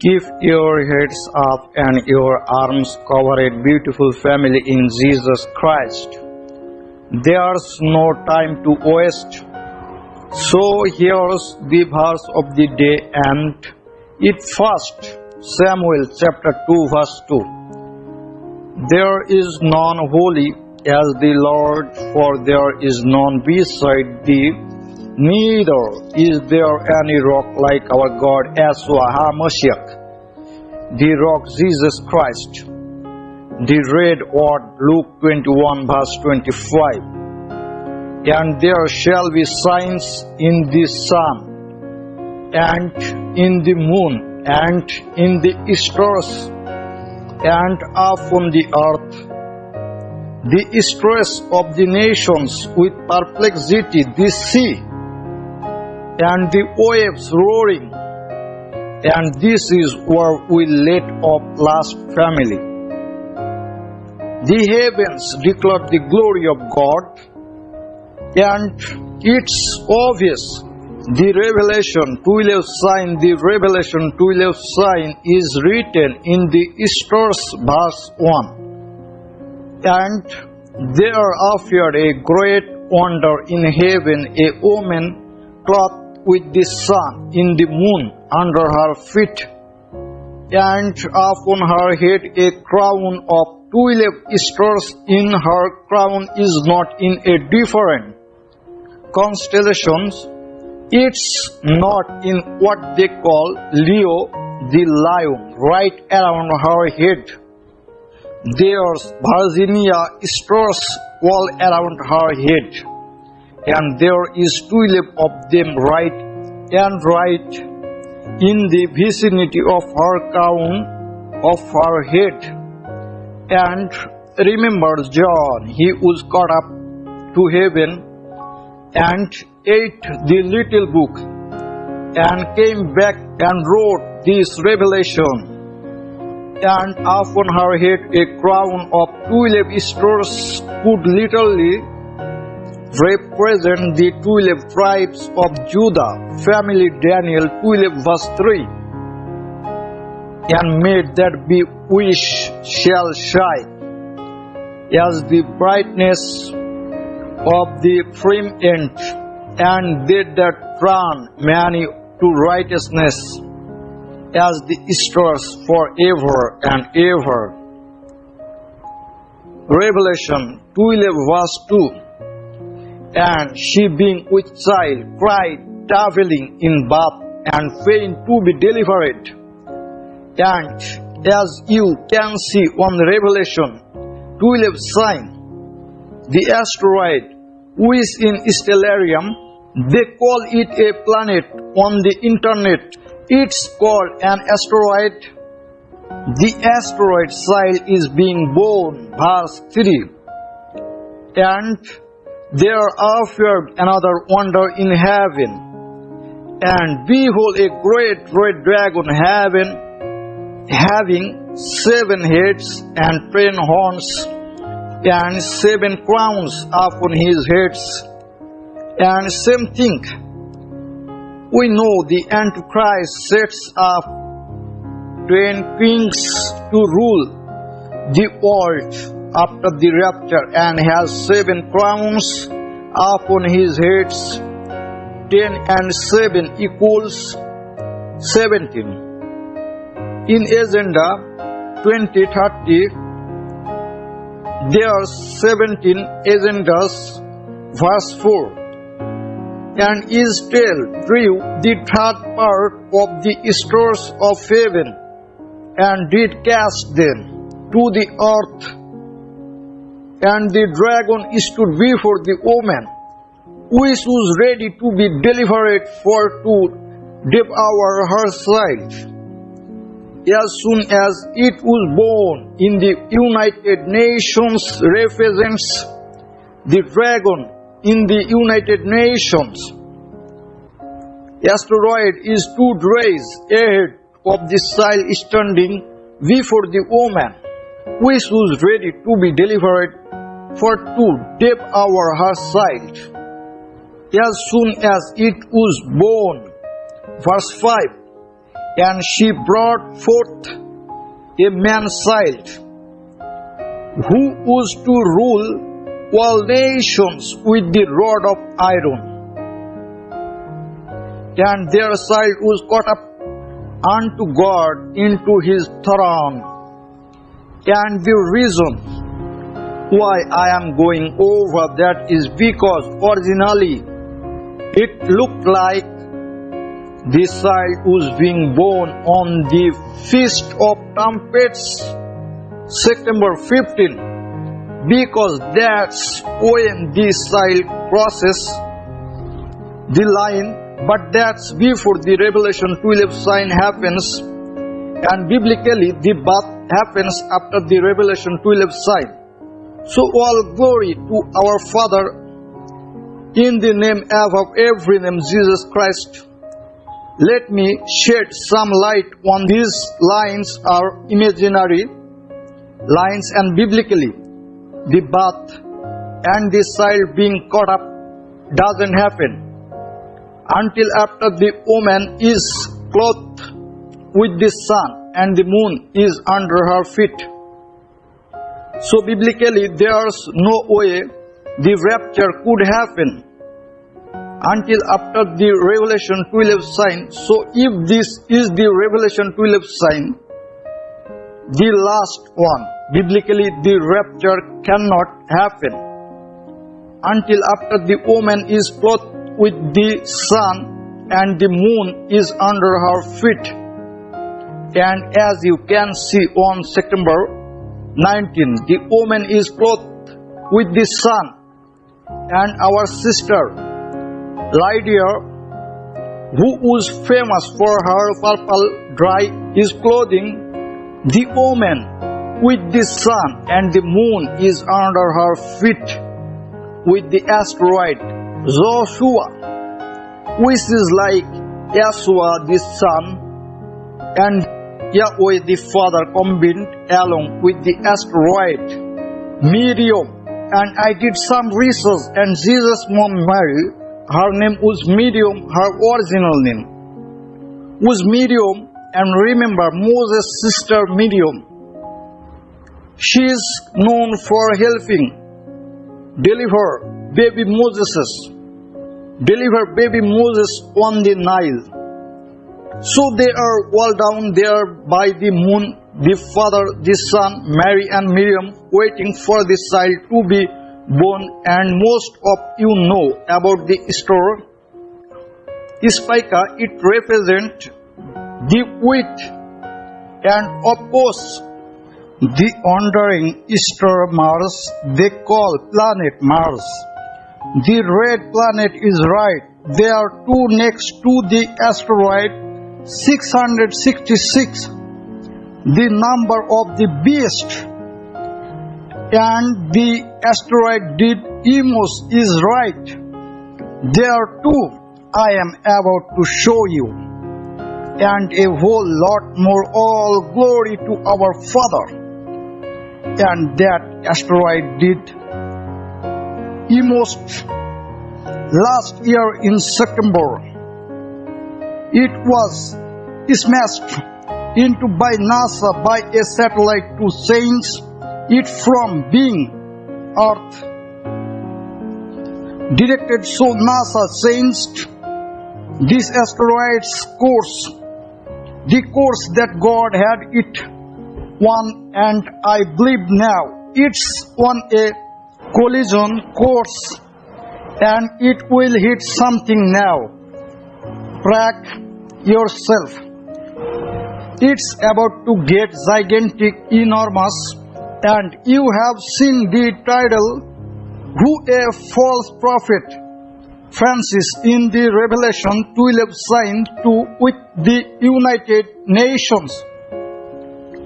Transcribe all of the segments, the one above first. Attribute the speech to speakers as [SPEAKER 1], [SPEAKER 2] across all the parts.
[SPEAKER 1] Keep your heads up and your arms covered, beautiful family in Jesus Christ. There's no time to waste. So here's the verse of the day, and it first Samuel chapter 2 verse 2. There is none holy as the Lord, for there is none beside thee, neither is there any rock like our God, Yeshua HaMashiach, the rock Jesus Christ. The red word, Luke 21 verse 25. And there shall be signs in the sun, and in the moon, and in the stars, and upon the earth, the stress of the nations with perplexity, the sea, and the waves roaring. And this is where we let off last, family. The heavens declare the glory of God, and it's obvious. The Revelation 2:11 sign, is written in the stars, verse 1. And there appeared a great wonder in heaven, a woman clothed with the sun, in the moon under her feet, and upon her head a crown of 12 stars. In her crown is not in a different constellations. It's not in what they call Leo, the lion, right around her head. There's Virginia stars all around her head, and there is 12 of them right in the vicinity of her crown of her head. And remember John, he was caught up to heaven and ate the little book and came back and wrote this revelation. And upon her head a crown of 12 stars could literally represent the 12 tribes of Judah, family. Daniel 12 verse 3. And made that be which shall shine as the brightness of the firmament, and they that run many to righteousness as the stars forever and ever. Revelation 2:11 verse 2. And she being with child cried, traveling in birth, and fain to be delivered. And as you can see on Revelation 2:11 sign, the asteroid, which in stellarium they call it a planet, on the internet it's called an asteroid. The asteroid child is being born, verse 3. And there appeared another wonder in heaven, and behold, a great red dragon having 7 heads and 10 horns, and 7 crowns upon his heads. And same thing, we know the Antichrist sets up 10 kings to rule the world after the rapture, and has 7 crowns upon his heads. 10 and 7 equals 17. In Agenda 2030, there are 17 agendas, verse 4. And Israel drew the third part of the stars of heaven, and did cast them to the earth. And the dragon stood before the woman, which was ready to be delivered for to devour her child. As soon as it was born in the United Nations, represents the dragon in the United Nations. Asteroid is 2 days ahead of the child standing before the woman, which was ready to be delivered for to devour her child. As soon as it was born, verse 5, And she brought forth a man-child, who was to rule all nations with the rod of iron. And their child was caught up unto God into his throne. And the reason why I am going over that is because originally it looked like this child was being born on the Feast of Trumpets, September 15, because that's when this child crosses the line, but that's before the Revelation 12 sign happens, and biblically the birth happens after the Revelation 12 sign. So all glory to our Father in the name above every name, Jesus Christ. Let me shed some light on these lines are imaginary lines, and biblically the birth and the child being caught up doesn't happen until after the woman is clothed with the sun and the moon is under her feet. So biblically there's no way the rapture could happen until after the Revelation 12 sign. So if this is the Revelation 12 sign, the last one, biblically the rapture cannot happen until after the woman is clothed with the sun and the moon is under her feet. And as you can see on September 19, the woman is clothed with the sun, and our sister Lydia, who was famous for her purple dye, is clothing the woman with the sun, and the moon is under her feet with the asteroid Joshua, which is like Yeshua the Son and Yahweh the Father combined along with the asteroid Miriam. And I did some research, and Jesus' mom Mary, her name was Miriam, her original name was Miriam. And remember Moses' sister Miriam, she is known for helping deliver baby Moses on the Nile. So they are all down there by the moon, the Father, the Son, Mary and Miriam, waiting for the child to be born. And most of you know about the star Spica. It represents the wheat, and of course the wandering star Mars, they call planet Mars. The red planet is right. There are two next to the asteroid 666, the number of the beast, and the asteroid Deimos is right. There are two I am about to show you, and a whole lot more. All glory to our Father. And that asteroid Deimos last year in September, it was smashed into by NASA by a satellite to change it from being Earth directed. So NASA changed this asteroid's course, the course that God had it on, and I believe now it's on a collision course, and it will hit something now. Track yourself. It's about to get gigantic, enormous, and you have seen the title, Who a False Prophet, Francis, in the Revelation 12 sign to with the United Nations.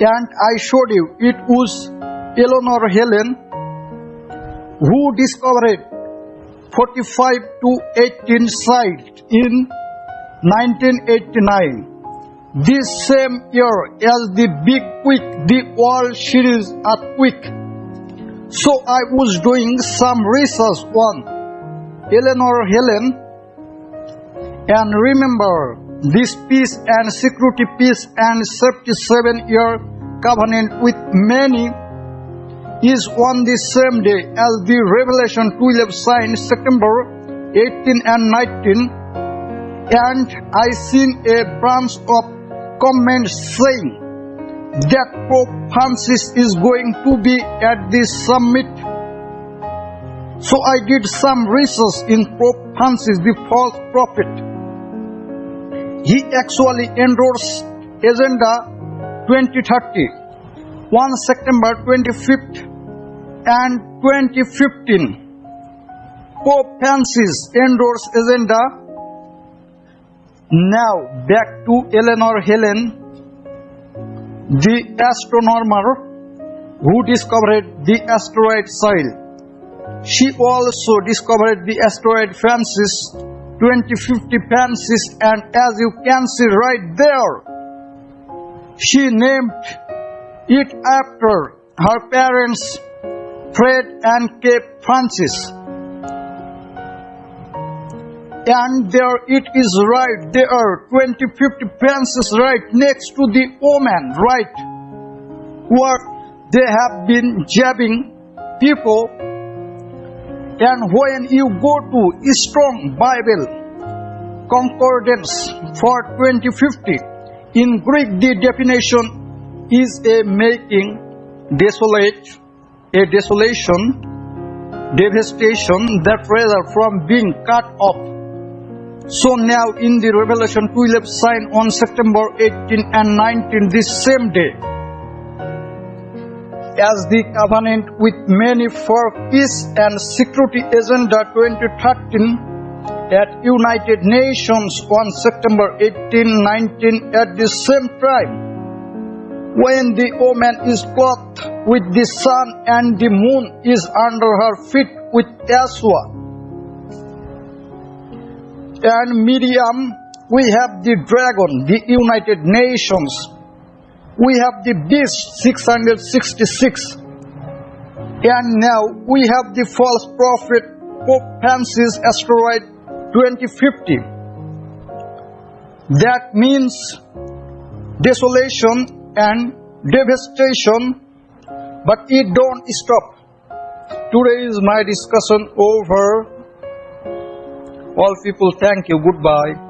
[SPEAKER 1] And I showed you it was Eleanor Helen who discovered 45 to 18 sites in 1989, this same year as the Big Quake, the World Series earthquake. So I was doing some research on Eleanor Helen, and remember this peace and security, peace and safety 7-year covenant with many is on the same day as the Revelation 12 sign, September 18 and 19. And I seen a branch of comments saying that Pope Francis is going to be at this summit. So I did some research in Pope Francis, the false prophet. He actually endorsed Agenda 2030 on September 25th and 2015. Pope Francis endorsed Agenda. Now back to Eleanor Helen, the astronomer who discovered the asteroid Soil. She also discovered the asteroid Francis 2050 Francis, and as you can see right there, she named it after her parents, Fred and Kate Francis. And there it is right there, 2050 Francis right next to the Oman, right, where they have been jabbing people. And when you go to Strong Bible Concordance for 2050, in Greek the definition is a making desolate, a desolation, devastation, that rather from being cut off. So now in the Revelation 12 sign on September 18 and 19, this same day, as the covenant with many for peace and security agenda 2013 at United Nations on September 18-19, at the same time when the woman is clothed with the sun and the moon is under her feet with Yeshua. And Miriam, we have the dragon, the United Nations. We have the beast 666, and now we have the false prophet Pope Francis asteroid 2050. That means desolation and devastation, but it don't stop. Today is my discussion over. All people, thank you. Goodbye.